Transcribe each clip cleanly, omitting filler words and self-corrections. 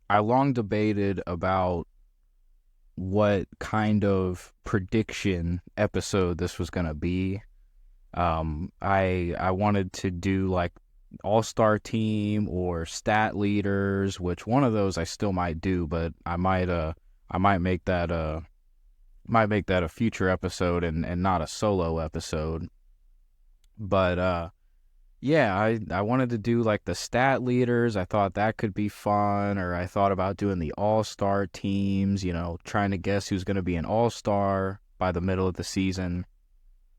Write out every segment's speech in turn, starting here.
I long debated about what kind of prediction episode this was gonna be. I wanted to do like all-star team or stat leaders, which one of those I still might do, but I might make that a future episode and not a solo episode. But yeah, I wanted to do like the stat leaders. I thought that could be fun, or I thought about doing the all-star teams, trying to guess who's going to be an all-star by the middle of the season.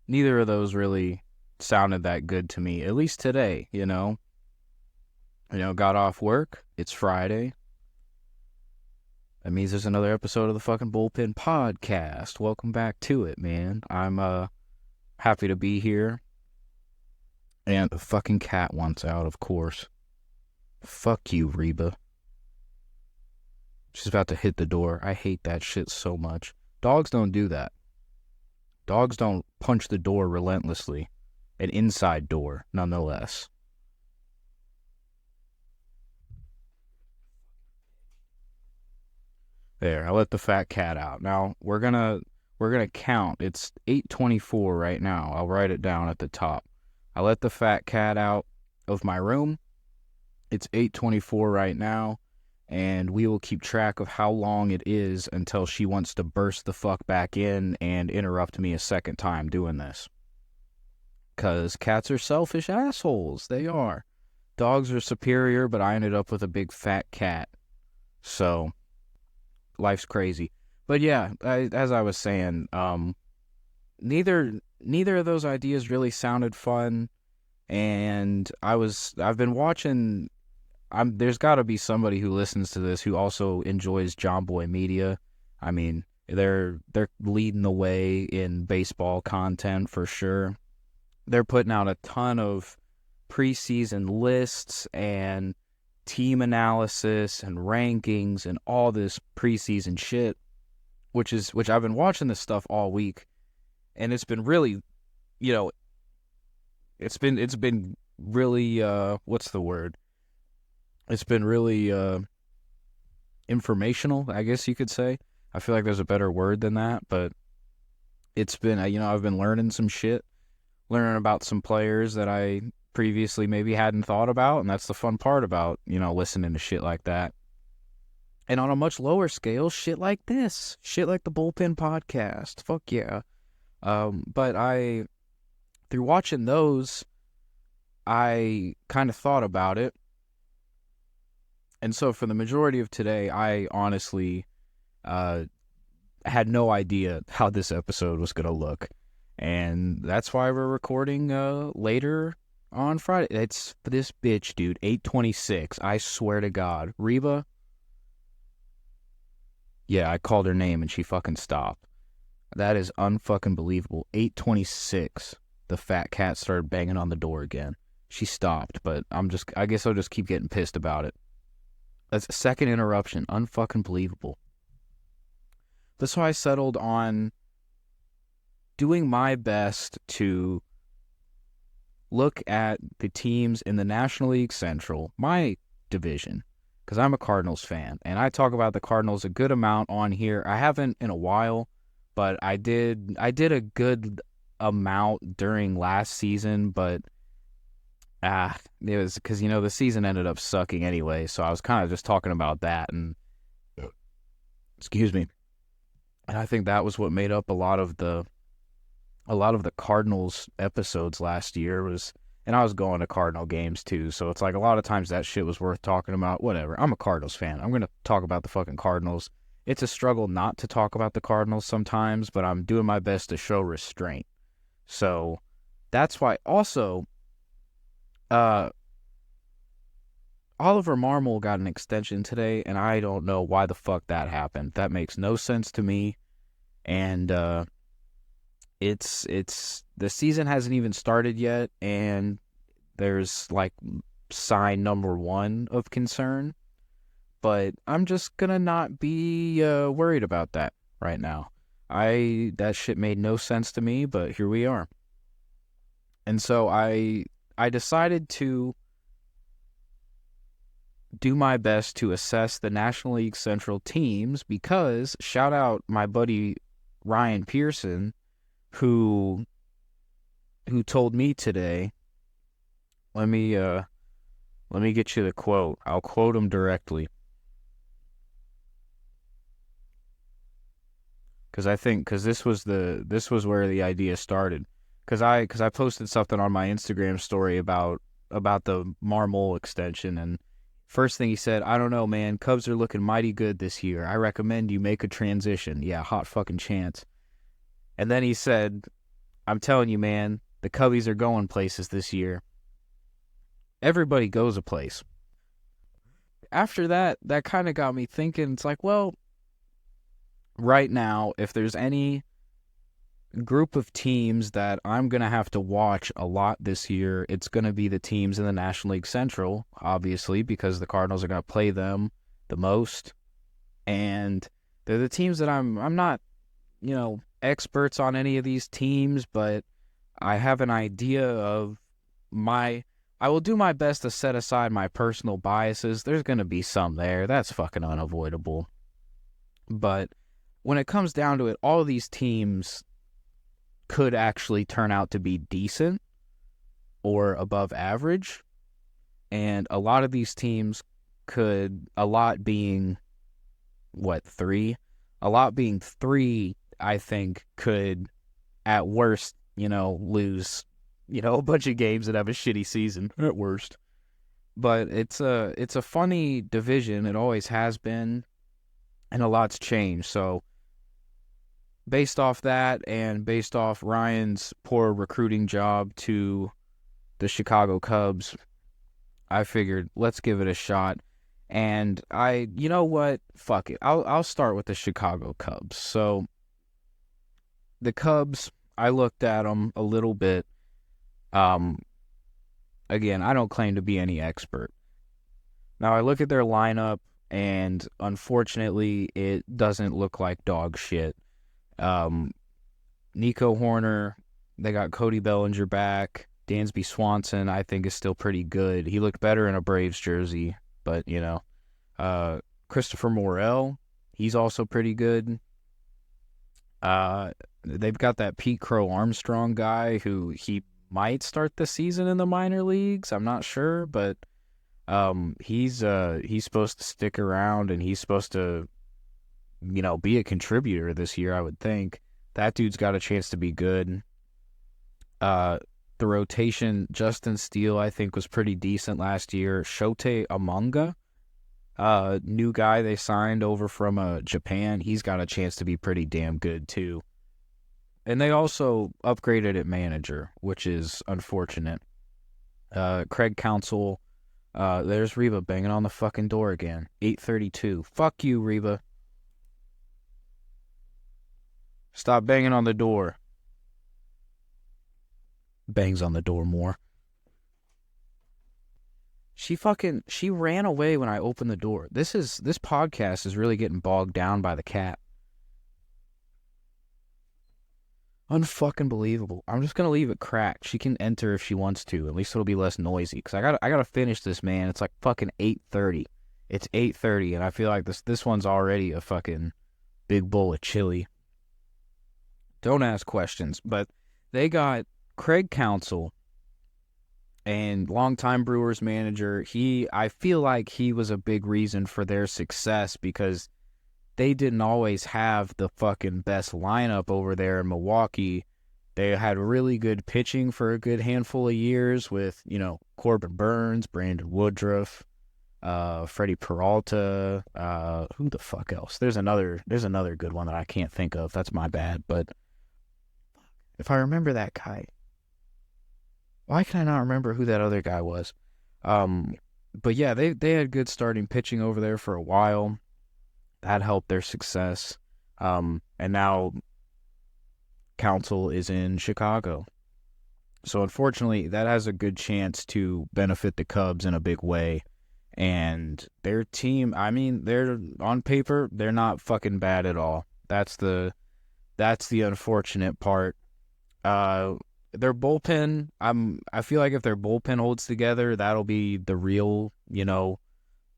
Neither of those really sounded that good to me, at least today. Got off work. It's Friday. That means there's another episode of the fucking Bullpen Podcast. Welcome back to it, man. I'm happy to be here. And the fucking cat wants out, of course. Fuck you, Reba. She's about to hit the door. I hate that shit so much. Dogs don't do that. Dogs don't punch the door relentlessly. An inside door, nonetheless. There, I let the fat cat out. Now we're gonna count. It's 8:24 right now. I'll write it down at the top. I let the fat cat out of my room. It's 8:24 right now, and we will keep track of how long it is until she wants to burst the fuck back in and interrupt me a second time doing this. 'Cause cats are selfish assholes. They are. Dogs are superior, but I ended up with a big fat cat. So, life's crazy. But yeah, as I was saying, neither of those ideas really sounded fun, and I've been watching. There's got to be somebody who listens to this who also enjoys John Boy Media. I mean, they're leading the way in baseball content for sure. They're putting out a ton of preseason lists and team analysis and rankings and all this preseason shit, which I've been watching this stuff all week, and it's been really, it's been really what's the word? It's been really informational, I guess you could say. I feel like there's a better word than that, but it's been I've been learning some shit, learning about some players that I previously maybe hadn't thought about, and that's the fun part about, listening to shit like that. And on a much lower scale, shit like this. Shit like the Bullpen Podcast. Fuck yeah. But through watching those, I kind of thought about it. And so for the majority of today, I honestly had no idea how this episode was going to look. And that's why we're recording later on Friday. It's this bitch, dude. 8:26. I swear to God. Reba? Yeah, I called her name and she fucking stopped. That is unfucking believable. 8:26. The fat cat started banging on the door again. She stopped, but I guess I'll just keep getting pissed about it. That's a second interruption. Unfucking believable. That's why I settled on doing my best to look at the teams in the National League Central, my division, because I'm a Cardinals fan, and I talk about the Cardinals a good amount on here. I haven't in a while, but I did a good amount during last season, but it was because, the season ended up sucking anyway, so I was kind of just talking about that, and excuse me, and I think that was what made up a lot of the Cardinals episodes last year and I was going to Cardinal games too, so it's like a lot of times that shit was worth talking about. Whatever. I'm a Cardinals fan. I'm going to talk about the fucking Cardinals. It's a struggle not to talk about the Cardinals sometimes, but I'm doing my best to show restraint. So that's why also Oliver Marmol got an extension today, and I don't know why the fuck that happened. That makes no sense to me. And it's the season hasn't even started yet, and there's like sign number one of concern, but I'm just gonna not be worried about that right now. That shit made no sense to me, but here we are. And so I decided to do my best to assess the National League Central teams because, shout out my buddy Ryan Pearson, who told me today, let me get you the quote. I'll quote him directly. Because this was where the idea started. Because I posted something on my Instagram story about the Marmol extension, and first thing he said, I don't know, man, Cubs are looking mighty good this year. I recommend you make a transition. Yeah, hot fucking chance. And then he said, I'm telling you, man, the Cubbies are going places this year. Everybody goes a place. After that kind of got me thinking, it's like, well, right now, if there's any group of teams that I'm going to have to watch a lot this year, it's going to be the teams in the National League Central, obviously, because the Cardinals are going to play them the most. And they're the teams that I'm not, experts on any of these teams, but I have an idea of I will do my best to set aside my personal biases. There's going to be some there. That's fucking unavoidable. But when it comes down to it, all of these teams could actually turn out to be decent or above average. And a lot of these teams could, a lot being, three? A lot being three, I think, could, at worst, lose, a bunch of games that have a shitty season, at worst. But it's a funny division. It always has been. And a lot's changed. So, based off that and based off Ryan's poor recruiting job to the Chicago Cubs, I figured, let's give it a shot. And you know what? Fuck it. I'll start with the Chicago Cubs. So, the Cubs, I looked at them a little bit. Again, I don't claim to be any expert. Now, I look at their lineup, and unfortunately, it doesn't look like dog shit. Nico Horner, they got Cody Bellinger back. Dansby Swanson, I think, is still pretty good. He looked better in a Braves jersey, but, Christopher Morel, he's also pretty good. They've got that Pete Crow Armstrong guy who he might start the season in the minor leagues. I'm not sure, but he's supposed to stick around, and he's supposed to, be a contributor this year, I would think. That dude's got a chance to be good. The rotation, Justin Steele, I think, was pretty decent last year. Shohei Amonga, new guy they signed over from Japan, he's got a chance to be pretty damn good, too. And they also upgraded at manager, which is unfortunate. Craig Counsell, there's Reba banging on the fucking door again. 8:32. Fuck you, Reba. Stop banging on the door. Bangs on the door more. She ran away when I opened the door. This podcast is really getting bogged down by the cat. Unfucking believable. I'm just gonna leave it cracked. She can enter if she wants to. At least it'll be less noisy. Cause I gotta finish this, man. It's like fucking 8:30. It's 8:30, and I feel like this one's already a fucking big bowl of chili. Don't ask questions, but they got Craig Counsell, and longtime Brewers manager. I feel like he was a big reason for their success because they didn't always have the fucking best lineup over there in Milwaukee. They had really good pitching for a good handful of years with, Corbin Burns, Brandon Woodruff, Freddie Peralta, who the fuck else? There's another good one that I can't think of. That's my bad, but if I remember that guy, why can I not remember who that other guy was? But yeah, they had good starting pitching over there for a while. That helped their success. And now Counsell is in Chicago. So unfortunately, that has a good chance to benefit the Cubs in a big way. And their team, they're on paper, they're not fucking bad at all. That's the unfortunate part. Their bullpen, I feel like if their bullpen holds together, that'll be the real,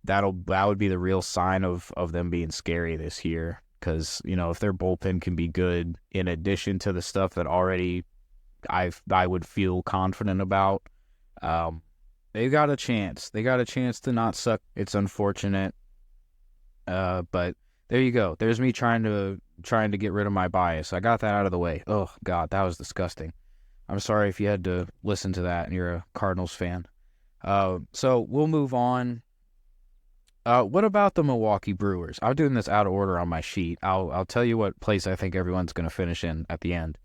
that would be the real sign of them being scary this year. Because, if their bullpen can be good in addition to the stuff that already I would feel confident about, they've got a chance. They got a chance to not suck. It's unfortunate, but there you go. There's me trying to get rid of my bias. I got that out of the way. Oh God, that was disgusting. I'm sorry if you had to listen to that and you're a Cardinals fan. So we'll move on. What about the Milwaukee Brewers? I'm doing this out of order on my sheet. I'll tell you what place I think everyone's going to finish in at the end.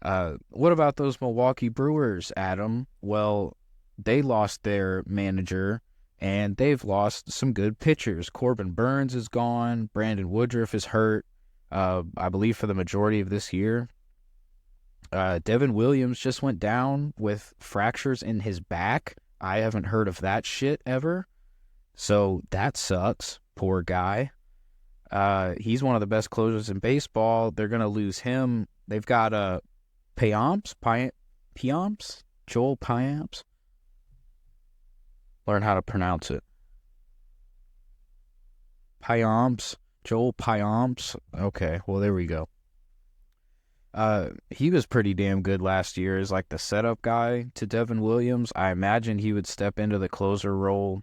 What about those Milwaukee Brewers, Adam? Well, they lost their manager, and they've lost some good pitchers. Corbin Burns is gone. Brandon Woodruff is hurt, I believe, for the majority of this year. Devin Williams just went down with fractures in his back. I haven't heard of that shit ever. So that sucks. Poor guy. He's one of the best closers in baseball. They're going to lose him. They've got Joel Payamps. Learn how to pronounce it. Joel Payamps. Okay, well, there we go. He was pretty damn good last year as like the setup guy to Devin Williams. I imagine he would step into the closer role.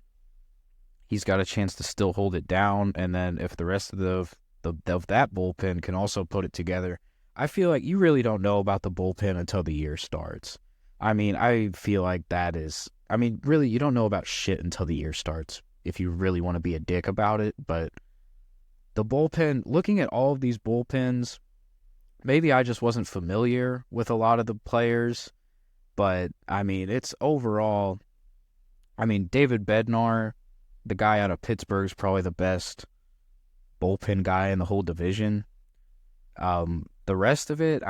He's got a chance to still hold it down, and then if the rest of that bullpen can also put it together, I feel like you really don't know about the bullpen until the year starts. I mean, I feel like really, you don't know about shit until the year starts if you really want to be a dick about it. But the bullpen, looking at all of these bullpens, maybe I just wasn't familiar with a lot of the players, but I mean, it's overall, David Bednar, the guy out of Pittsburgh, is probably the best bullpen guy in the whole division. The rest of it,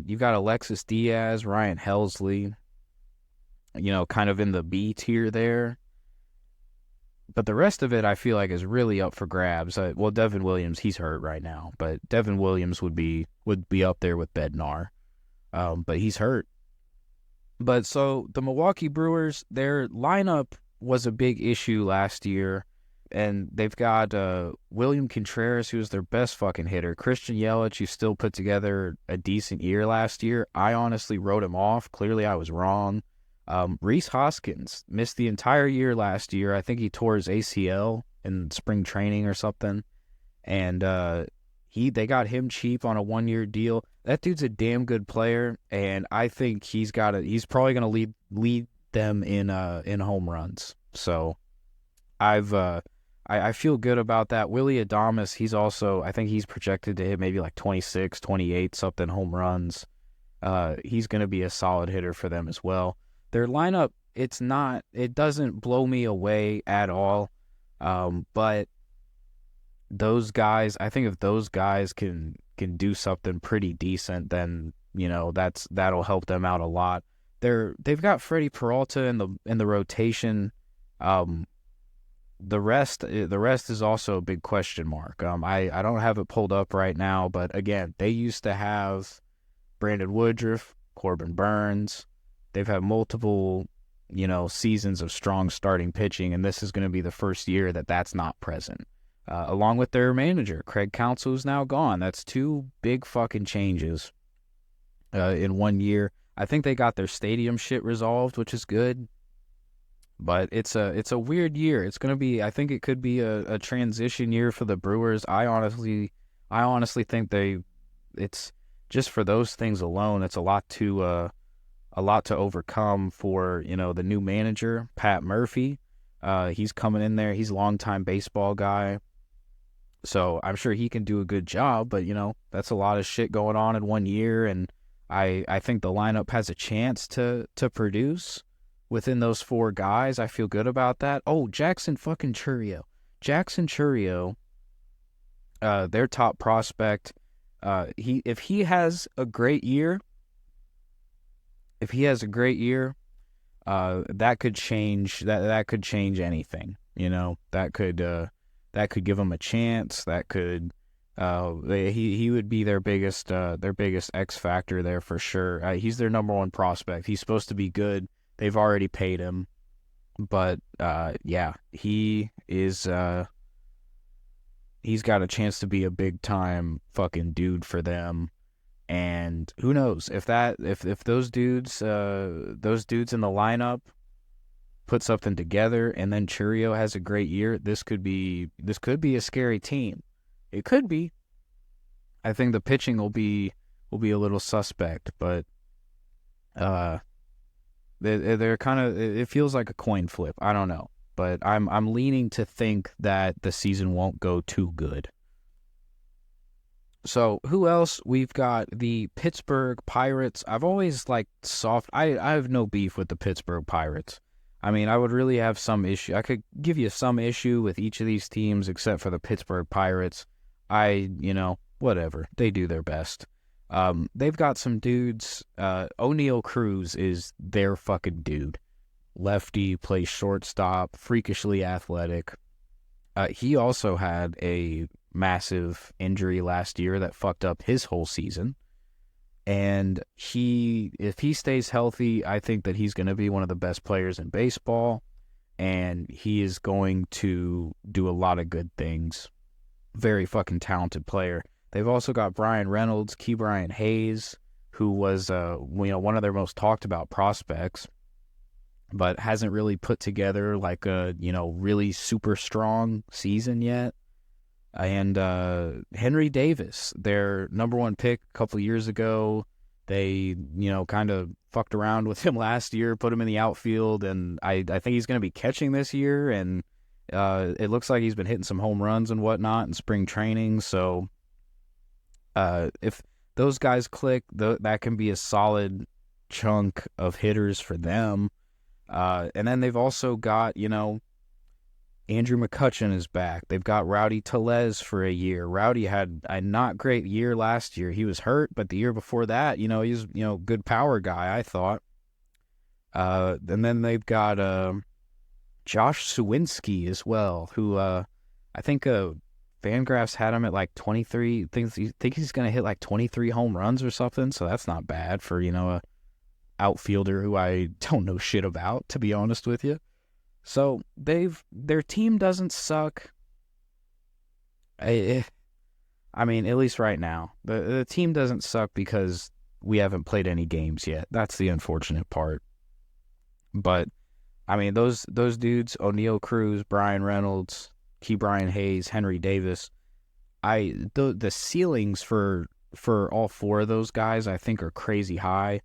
you've got Alexis Diaz, Ryan Helsley, kind of in the B tier there. But the rest of it, I feel like, is really up for grabs. Well, Devin Williams, he's hurt right now, but Devin Williams would be up there with Bednar, but he's hurt. But so the Milwaukee Brewers, their lineup was a big issue last year, and they've got William Contreras, who was their best fucking hitter. Christian Yelich, who still put together a decent year last year. I honestly wrote him off. Clearly, I was wrong. Rhys Hoskins missed the entire year last year. I think he tore his ACL in spring training or something, and they got him cheap on a 1-year deal. That dude's a damn good player, and I think he's probably going to lead them in home runs. So I feel good about that. Willie Adames, he's also, I think he's projected to hit maybe like 26, 28 something home runs. He's going to be a solid hitter for them as well. Their lineup, it doesn't blow me away at all. But those guys, I think if those guys can do something pretty decent, then, that'll help them out a lot. They've got Freddie Peralta in the rotation. The rest is also a big question mark. I don't have it pulled up right now, but again, they used to have Brandon Woodruff, Corbin Burns. They've had multiple, seasons of strong starting pitching, and this is going to be the first year that's not present. Along with their manager, Craig Counsell, who's now gone. That's 2 big fucking changes in 1 year. I think they got their stadium shit resolved, which is good. But it's a weird year. It's going to be, I think it could be a transition year for the Brewers. I honestly think it's just for those things alone, it's a lot to overcome for, the new manager, Pat Murphy. He's coming in there. He's a longtime baseball guy. So I'm sure he can do a good job, but, that's a lot of shit going on in 1 year, and I think the lineup has a chance to produce within those 4 guys. I feel good about that. Oh, Jackson fucking Chourio. Jackson Chourio, their top prospect, if he has a great year, that could change anything. That could give him a chance. That could he would be their biggest X factor there for sure. He's their number 1 prospect. He's supposed to be good. They've already paid him. But yeah, he is he's got a chance to be a big time fucking dude for them. And who knows if those dudes in the lineup put something together and then Churio has a great year, this could be a scary team. It could be. I think the pitching will be a little suspect, but they're kind of, it feels like a coin flip. I don't know, but I'm leaning to think that the season won't go too good. So who else? We've got the Pittsburgh Pirates. I've always liked I have no beef with the Pittsburgh Pirates. I mean, I would really have some issue. I could give you some issue with each of these teams except for the Pittsburgh Pirates. Whatever. They do their best. They've got some dudes. O'Neal Cruz is their fucking dude. Lefty, plays shortstop, freakishly athletic. He also had a massive injury last year that fucked up his whole season. And if he stays healthy, I think that he's going to be one of the best players in baseball. And he is going to do a lot of good things. Very fucking talented player. They've also got Brian Reynolds, Ke'Bryan Hayes, who was one of their most talked about prospects, but hasn't really put together like a really super strong season yet. And Henry Davis, their number one pick a couple of years ago, they kind of fucked around with him last year, put him in the outfield, and I think he's going to be catching this year, and it looks like he's been hitting some home runs and whatnot in spring training. So if those guys click, that can be a solid chunk of hitters for them. And then they've also got, Andrew McCutchen is back. They've got Rowdy Tellez for a year. Rowdy had a not great year last year. He was hurt, but the year before that, he's, good power guy, I thought. And then they've got Josh Sawinski as well, who I think Fangraphs had him at like 23. Think he's going to hit like 23 home runs or something, so that's not bad for, a outfielder who I don't know shit about, to be honest with you. So their team doesn't suck. I mean, at least right now, the team doesn't suck because we haven't played any games yet. That's the unfortunate part. But I mean, those dudes, O'Neal Cruz, Brian Reynolds, Ke'Bryan Hayes, Henry Davis, the ceilings for all four of those guys, I think, are crazy high.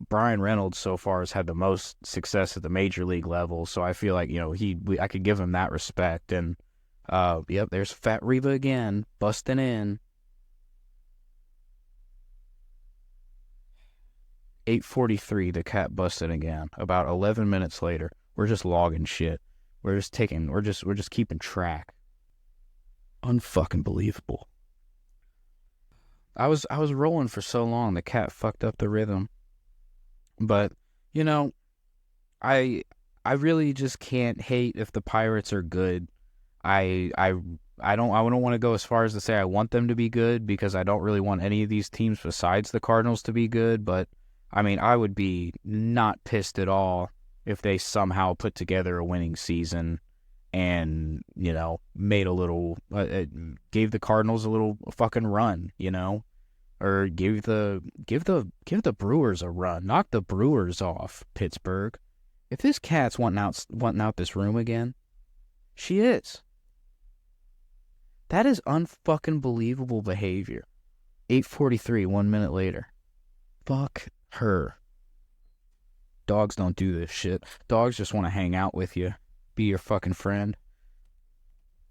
Brian Reynolds so far has had the most success at the major league level, so I feel like I could give him that respect. And yep, there's Fat Reba again, busting in. 8:43, the cat busted again. About 11 minutes later, we're just logging shit. We're just keeping track. Unfucking believable. I was rolling for so long, the cat fucked up the rhythm. But, I really just can't hate if the Pirates are good. I don't want to go as far as to say I want them to be good, because I don't really want any of these teams besides the Cardinals to be good, but I mean, I would be not pissed at all if they somehow put together a winning season and, made a little gave the Cardinals a little fucking run, or give the Brewers a run. Knock the Brewers off, Pittsburgh. If this cat's wanting out this room again, she is. That is unfucking believable behavior. 8:43, 1 minute later. Fuck her. Dogs don't do this shit. Dogs just want to hang out with you, be your fucking friend.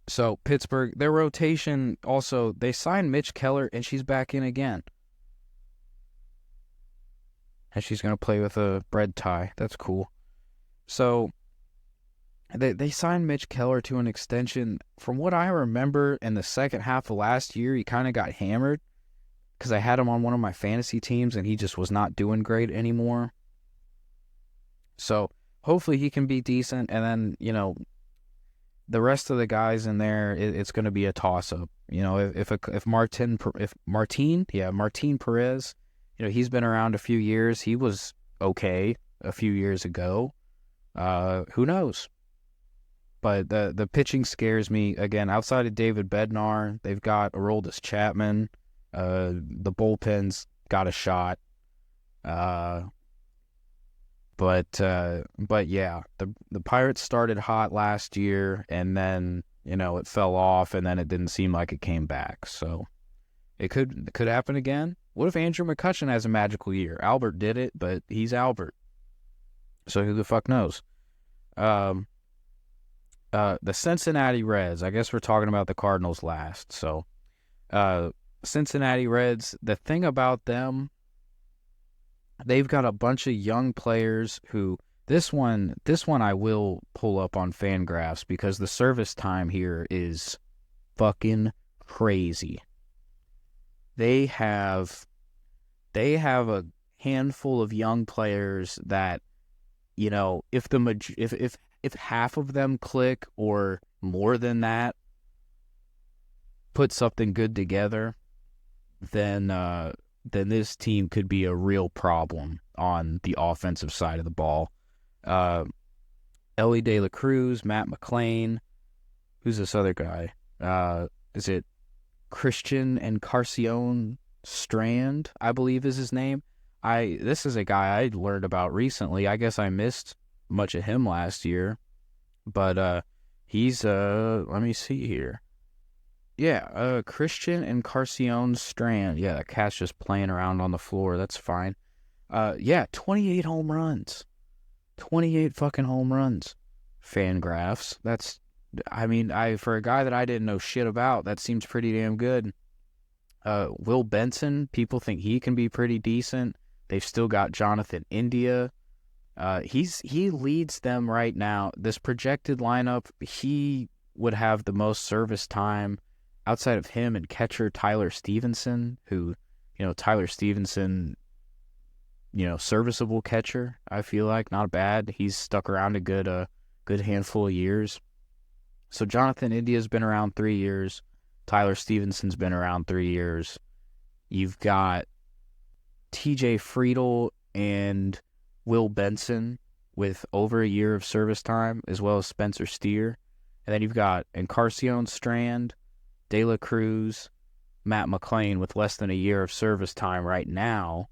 So, Pittsburgh, their rotation, also, they signed Mitch Keller, and she's back in again. And she's going to play with a bread tie. That's cool. So, they signed Mitch Keller to an extension. From what I remember, in the second half of last year, he kind of got hammered, because I had him on one of my fantasy teams, and he just was not doing great anymore. So, hopefully he can be decent, and then, the rest of the guys in there, it's going to be a toss-up. If Martin Perez, he's been around a few years. He was okay a few years ago. Who knows? But the pitching scares me. Again, outside of David Bednar, they've got Aroldis Chapman. The bullpen's got a shot. But yeah, the Pirates started hot last year, and then it fell off, and then it didn't seem like it came back. So it could happen again. What if Andrew McCutchen has a magical year? Albert did it, but he's Albert, so who the fuck knows? The Cincinnati Reds. I guess we're talking about the Cardinals last. So, Cincinnati Reds. The thing about them, they've got a bunch of young players who this one I will pull up on Fangraphs because the service time here is fucking crazy. They have a handful of young players that, if half of them click or more than that, put something good together, then this team could be a real problem on the offensive side of the ball. Ellie De La Cruz, Matt McLain, who's this other guy? Is it Christian Encarnacion Strand, I believe is his name. This is a guy I learned about recently. I guess I missed much of him last year, but he's let me see here. Yeah, Christian Encarnacion Strand. Yeah, that cat's just playing around on the floor. That's fine. 28 home runs. 28 fucking home runs. Fangraphs. For a guy that I didn't know shit about, that seems pretty damn good. Will Benson, people think he can be pretty decent. They've still got Jonathan India. He leads them right now. This projected lineup, he would have the most service time outside of him and catcher Tyler Stevenson, who, Tyler Stevenson, serviceable catcher, I feel like, not bad. He's stuck around a good handful of years. So Jonathan India's been around 3 years. Tyler Stevenson's been around 3 years. You've got TJ Friedel and Will Benson with over a year of service time, as well as Spencer Steer. And then you've got Encarnacion Strand, De La Cruz, Matt McLain with less than a year of service time right now.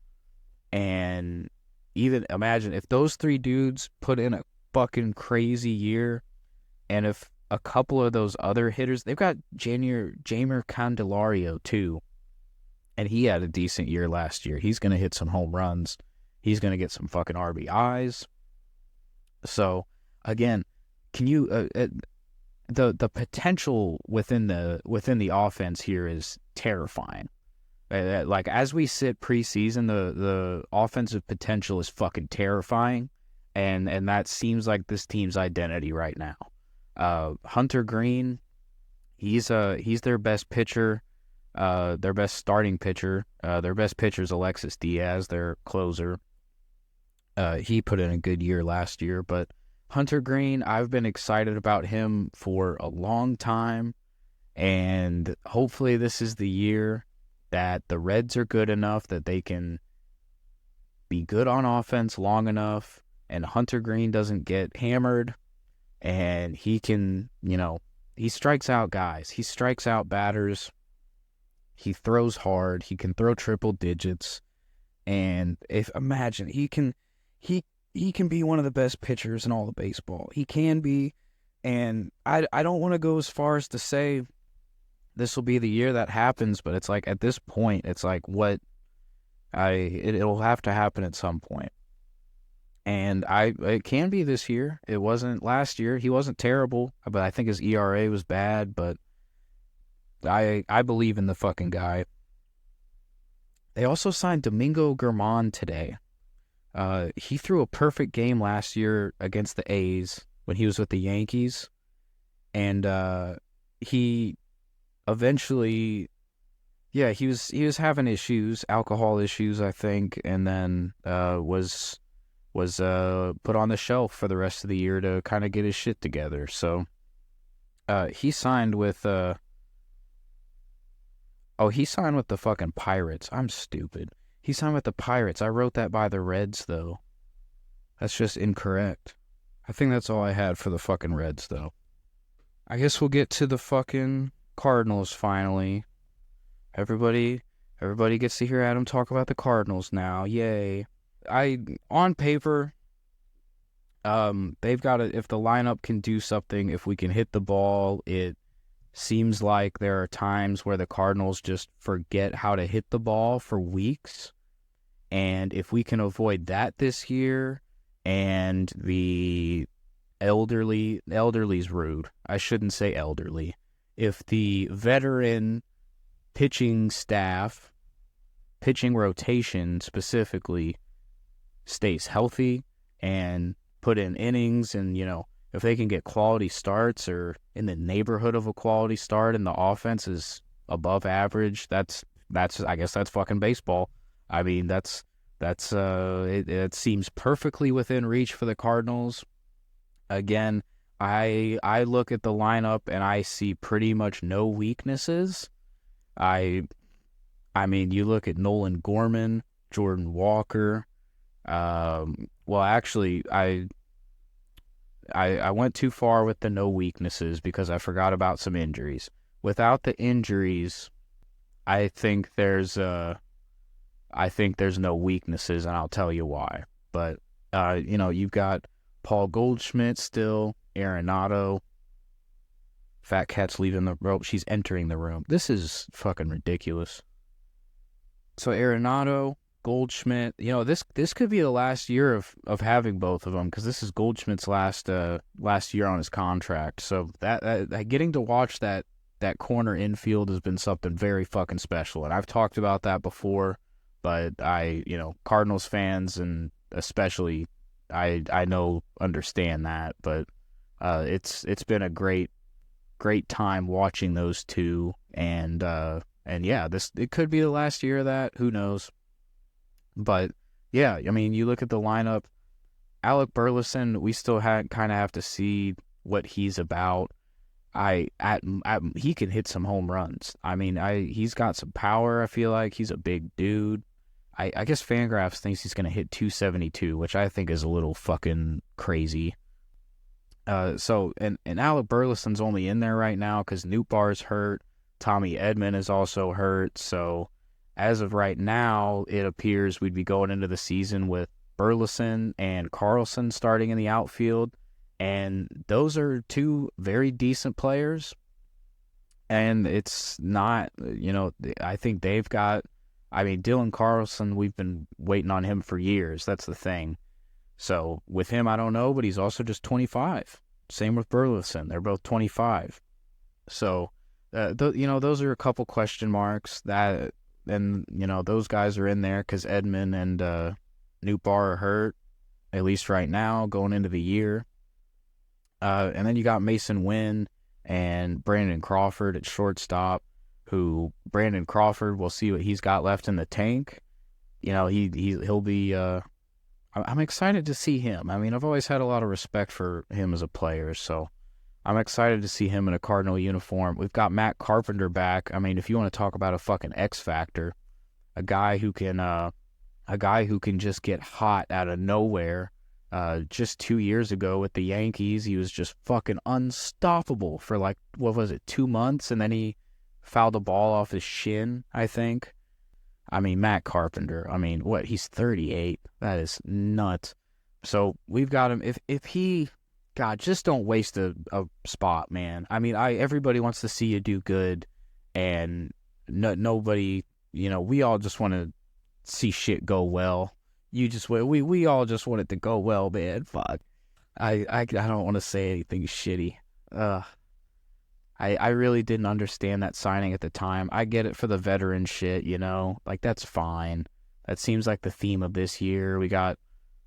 And even imagine if those three dudes put in a fucking crazy year, and if a couple of those other hitters, they've got Jamer Candelario too, and he had a decent year last year. He's going to hit some home runs. He's going to get some fucking RBIs. So again, can you the potential within the offense here is terrifying. Like as we sit preseason, the offensive potential is fucking terrifying, and that seems like this team's identity right now. Hunter Green, he's their best pitcher, their best starting pitcher. Their best pitcher is Alexis Diaz, their closer. He put in a good year last year, but Hunter Green, I've been excited about him for a long time, and hopefully this is the year that the Reds are good enough that they can be good on offense long enough, and Hunter Green doesn't get hammered, and he can, he strikes out guys. He strikes out batters. He throws hard. He can throw triple digits, and imagine he can be one of the best pitchers in all of baseball. He can be, and I don't want to go as far as to say this will be the year that happens, but it's like at this point, it's like it'll have to happen at some point. And it can be this year. It wasn't last year. He wasn't terrible, but I think his ERA was bad, but I believe in the fucking guy. They also signed Domingo Germán today. He threw a perfect game last year against the A's when he was with the Yankees, and he eventually, he was having issues, alcohol issues, I think, and then was put on the shelf for the rest of the year to kind of get his shit together. So he signed with the fucking Pirates. I'm stupid. He signed with the Pirates. I wrote that by the Reds, though. That's just incorrect. I think that's all I had for the fucking Reds, though. I guess we'll get to the fucking Cardinals finally. Everybody gets to hear Adam talk about the Cardinals now. Yay. On paper, they've got to, if the lineup can do something, if we can hit the ball, it seems like there are times where the Cardinals just forget how to hit the ball for weeks. And if we can avoid that this year, and the elderly's rude. I shouldn't say elderly. If the veteran pitching staff, pitching rotation specifically, stays healthy and put in innings, and, if they can get quality starts or in the neighborhood of a quality start and the offense is above average, that's I guess that's fucking baseball. I mean, it seems perfectly within reach for the Cardinals. Again, I look at the lineup and I see pretty much no weaknesses. I mean, you look at Nolan Gorman, Jordan Walker. Well, actually, I went too far with the no weaknesses because I forgot about some injuries. Without the injuries, I think there's no weaknesses, and I'll tell you why. But you've got Paul Goldschmidt still, Arenado. Fat Cat's leaving the rope. She's entering the room. This is fucking ridiculous. So Arenado, Goldschmidt, this could be the last year of having both of them, because this is Goldschmidt's last year on his contract. So that getting to watch that corner infield has been something very fucking special, and I've talked about that before. But Cardinals fans, and especially I know understand that. But it's been a great time watching those two, and yeah, it could be the last year of that. Who knows? But yeah, I mean, you look at the lineup. Alec Burleson, we still kind of have to see what he's about. He can hit some home runs. I mean, he's got some power. I feel like he's a big dude. I guess Fangraphs thinks he's going to hit 272, which I think is a little fucking crazy. So Alec Burleson's only in there right now because Nootbaar's hurt. Tommy Edman is also hurt. So as of right now, it appears we'd be going into the season with Burleson and Carlson starting in the outfield. And those are two very decent players. And it's not, I think they've got... I mean, Dylan Carlson, we've been waiting on him for years. That's the thing. So with him, I don't know, but he's also just 25. Same with Burleson. They're both 25. So, those are a couple question marks. Those guys are in there because Edman and Nootbaar are hurt, at least right now, going into the year. And then you got Mason Wynn and Brandon Crawford at shortstop. Brandon Crawford, we'll see what he's got left in the tank. He'll be... I'm excited to see him. I mean, I've always had a lot of respect for him as a player, so I'm excited to see him in a Cardinal uniform. We've got Matt Carpenter back. I mean, if you want to talk about a fucking X factor, a guy who can just get hot out of nowhere. Just 2 years ago with the Yankees, he was just fucking unstoppable for 2 months, and then he fouled the ball off his shin, I think. I mean, Matt Carpenter, he's 38. That is nuts. So we've got him. If he, God, just don't waste a spot, man. I mean, everybody wants to see you do good, and nobody, we all just want to see shit go well. We all just want it to go well, man. Fuck. I don't want to say anything shitty. I really didn't understand that signing at the time. I get it for the veteran shit, that's fine. That seems like the theme of this year. We got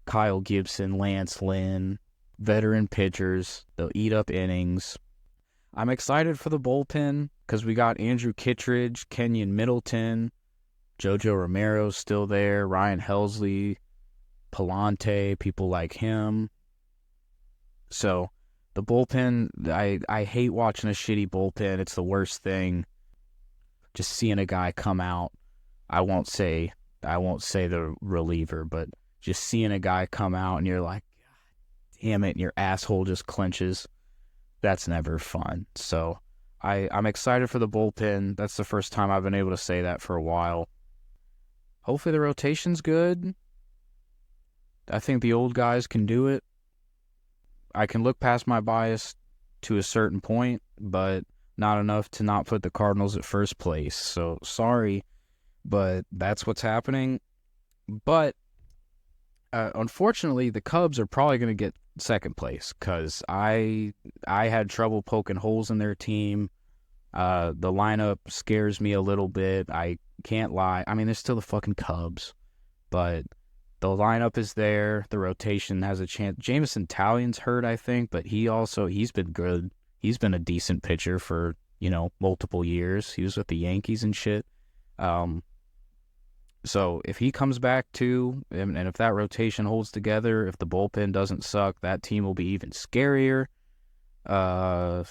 Kyle Gibson, Lance Lynn, veteran pitchers. They'll eat up innings. I'm excited for the bullpen because we got Andrew Kittredge, Kenyon Middleton, Jojo Romero's still there, Ryan Helsley, Palante, people like him. So... the bullpen, I hate watching a shitty bullpen. It's the worst thing. Just seeing a guy come out. I won't say the reliever, but just seeing a guy come out and you're like, God damn it, and your asshole just clenches. That's never fun. So I'm excited for the bullpen. That's the first time I've been able to say that for a while. Hopefully the rotation's good. I think the old guys can do it. I can look past my bias to a certain point, but not enough to not put the Cardinals at first place. So sorry, but that's what's happening. But unfortunately, the Cubs are probably going to get second place because I had trouble poking holes in their team. The lineup scares me a little bit. I can't lie. I mean, they're still the fucking Cubs, but the lineup is there. The rotation has a chance. Jameson Taillon's hurt, I think, but he's been good. He's been a decent pitcher for, multiple years. He was with the Yankees and shit. So if he comes back too, and if that rotation holds together, if the bullpen doesn't suck, that team will be even scarier. They'll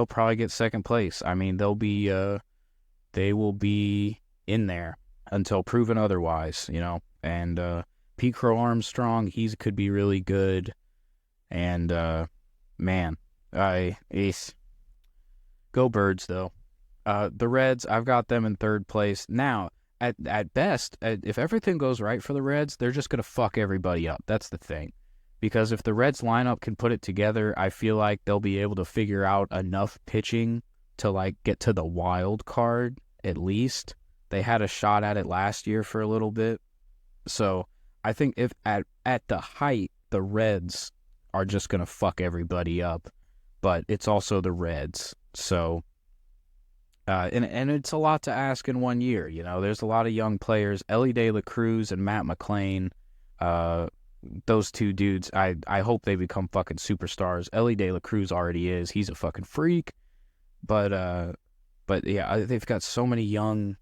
probably get second place. I mean, they will be in there until proven otherwise, And Pete Crow Armstrong, he could be really good. And man, go Birds though. The Reds, I've got them in third place now. At best, if everything goes right for the Reds, they're just going to fuck everybody up. That's the thing. Because if the Reds lineup can put it together, I feel like they'll be able to figure out enough pitching to get to the wild card at least. They had a shot at it last year for a little bit. So I think if at the height, the Reds are just going to fuck everybody up. But it's also the Reds. So and it's a lot to ask in 1 year. There's a lot of young players. Ellie De La Cruz and Matt McClain, those two dudes, I hope they become fucking superstars. Ellie De La Cruz already is. He's a fucking freak. But yeah, they've got so many young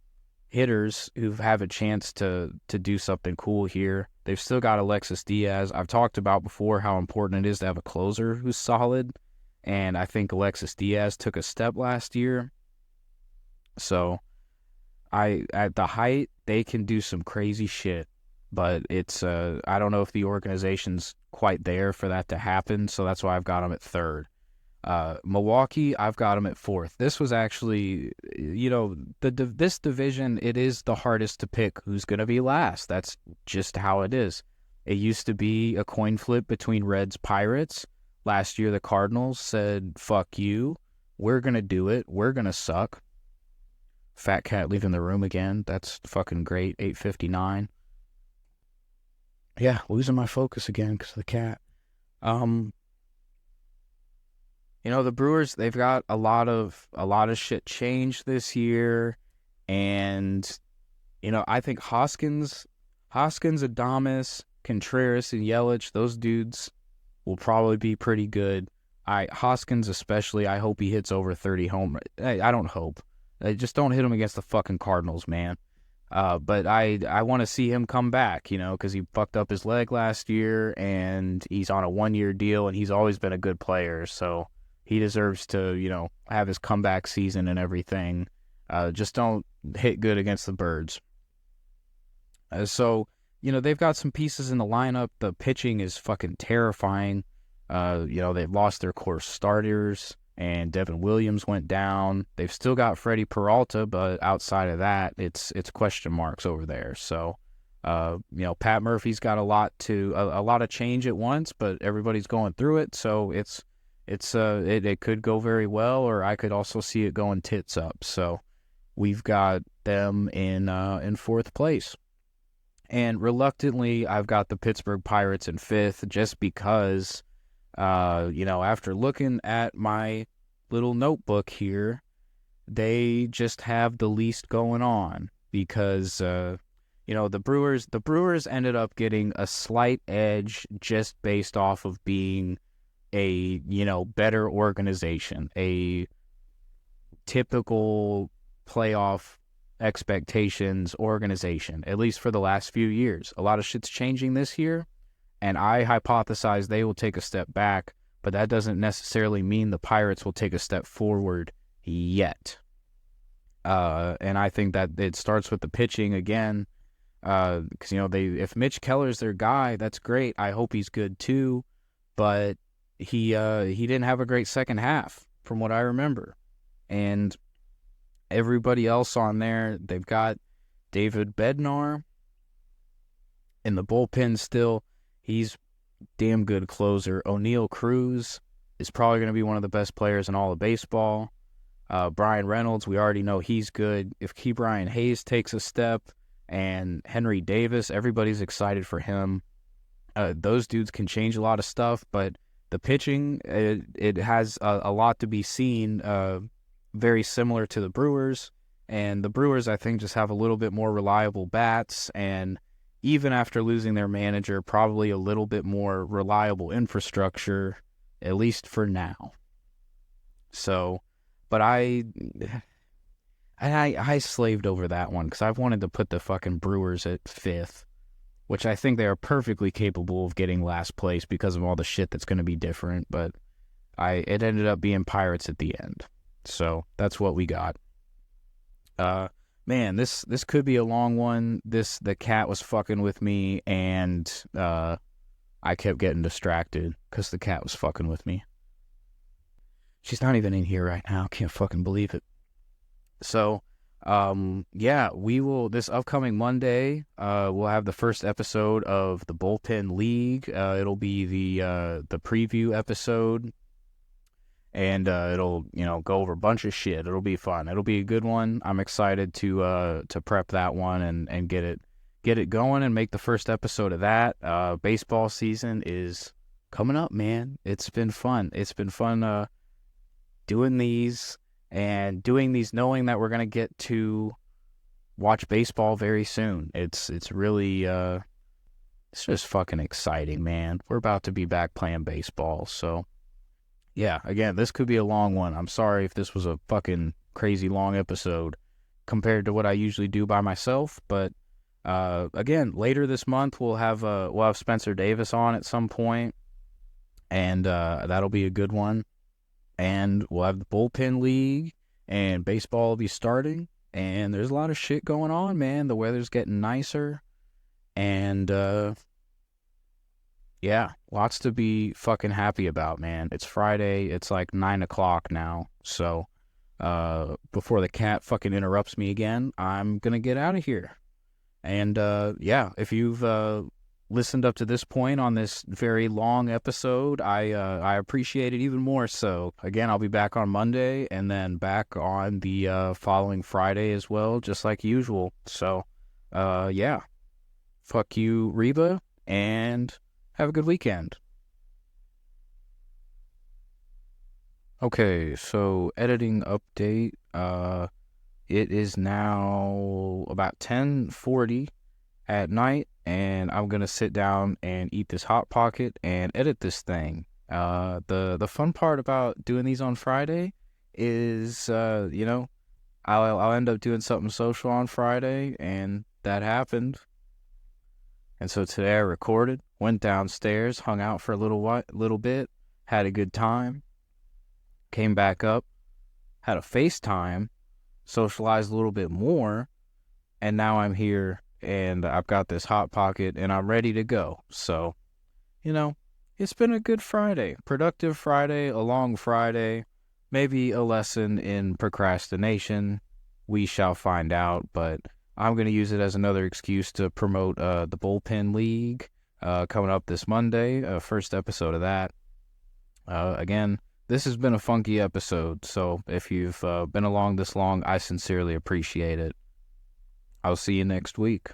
hitters who have a chance to do something cool here. They've still got Alexis Diaz. I've talked about before how important it is to have a closer who's solid. And I think Alexis Diaz took a step last year. So, at the height, they can do some crazy shit, but it's, I don't know if the organization's quite there for that to happen, so that's why I've got them at third. Milwaukee, I've got them at fourth. This was actually, this division, it is the hardest to pick who's going to be last. That's just how it is. It used to be a coin flip between Reds, Pirates. Last year, the Cardinals said, fuck you, we're going to do it, we're going to suck. Fat cat leaving the room again. That's fucking great. 8:59. Yeah, losing my focus again because of the cat. The Brewers, they've got a lot of shit changed this year, and I think Hoskins, Adames, Contreras, and Yelich, those dudes will probably be pretty good. Hoskins especially, I hope he hits over 30 home. I don't hope. Just don't hit him against the fucking Cardinals, man. But I want to see him come back, because he fucked up his leg last year, and he's on a 1-year deal, and he's always been a good player, so he deserves to, have his comeback season and everything. Just don't hit good against the Birds. So, they've got some pieces in the lineup. The pitching is fucking terrifying. They've lost their core starters, and Devin Williams went down. They've still got Freddie Peralta, but outside of that, it's question marks over there. So, Pat Murphy's got a lot of change at once, but everybody's going through it. So it could go very well, or I could also see it going tits up. So we've got them in fourth place. And reluctantly, I've got the Pittsburgh Pirates in fifth, just because, after looking at my little notebook here, they just have the least going on because, the Brewers ended up getting a slight edge just based off of being a, better organization, a typical playoff expectations organization, at least for the last few years. A lot of shit's changing this year, and I hypothesize they will take a step back, but that doesn't necessarily mean the Pirates will take a step forward yet. And I think that it starts with the pitching again, because if Mitch Keller's their guy, that's great. I hope he's good too. but he didn't have a great second half from what I remember. And everybody else on there, they've got David Bednar in the bullpen still. He's damn good closer. O'Neal Cruz is probably going to be one of the best players in all of baseball. Brian Reynolds, we already know he's good. If Ke'Bryan Hayes takes a step, and Henry Davis, everybody's excited for him. Those dudes can change a lot of stuff, but the pitching, it has a lot to be seen, very similar to the Brewers. And the Brewers, I think, just have a little bit more reliable bats, and even after losing their manager, probably a little bit more reliable infrastructure, at least for now. So, but I slaved over that one because I've wanted to put the fucking Brewers at 5th, which I think they are perfectly capable of getting last place because of all the shit that's going to be different. But it ended up being Pirates at the end. So that's what we got. Man, this could be a long one. The cat was fucking with me, and I kept getting distracted because the cat was fucking with me. She's not even in here right now. Can't fucking believe it. So, yeah, we will, this upcoming Monday, we'll have the first episode of the Bullpen League. It'll be the preview episode, and it'll, go over a bunch of shit. It'll be fun. It'll be a good one. I'm excited to prep that one and get it going and make the first episode of that. Baseball season is coming up, man. It's been fun. It's been fun, doing these knowing that we're going to get to watch baseball very soon. It's really, it's just fucking exciting, man. We're about to be back playing baseball. So, yeah, again, this could be a long one. I'm sorry if this was a fucking crazy long episode compared to what I usually do by myself. But, again, later this month, we'll have Spencer Davis on at some point, and that'll be a good one. And we'll have the Bullpen League, and baseball will be starting, and there's a lot of shit going on, man. The weather's getting nicer, and, yeah, lots to be fucking happy about, man. It's Friday, it's like 9 o'clock now, so, before the cat fucking interrupts me again, I'm gonna get out of here. And, yeah, if you've, listened up to this point on this very long episode, I appreciate it even more so. Again, I'll be back on Monday and then back on the following Friday as well, just like usual. So, yeah. Fuck you, Reba, and have a good weekend. Okay, so editing update. It is now about 10:40 at night, and I'm going to sit down and eat this Hot Pocket and edit this thing. The fun part about doing these on Friday is, I'll end up doing something social on Friday, and that happened. And so today I recorded, went downstairs, hung out for a little bit, had a good time, came back up, had a FaceTime, socialized a little bit more, and now I'm here. And I've got this Hot Pocket, and I'm ready to go. So, it's been a good Friday. Productive Friday, a long Friday. Maybe a lesson in procrastination. We shall find out. But I'm going to use it as another excuse to promote the Bullpen League coming up this Monday. First episode of that. Again, this has been a funky episode. So if you've been along this long, I sincerely appreciate it. I'll see you next week.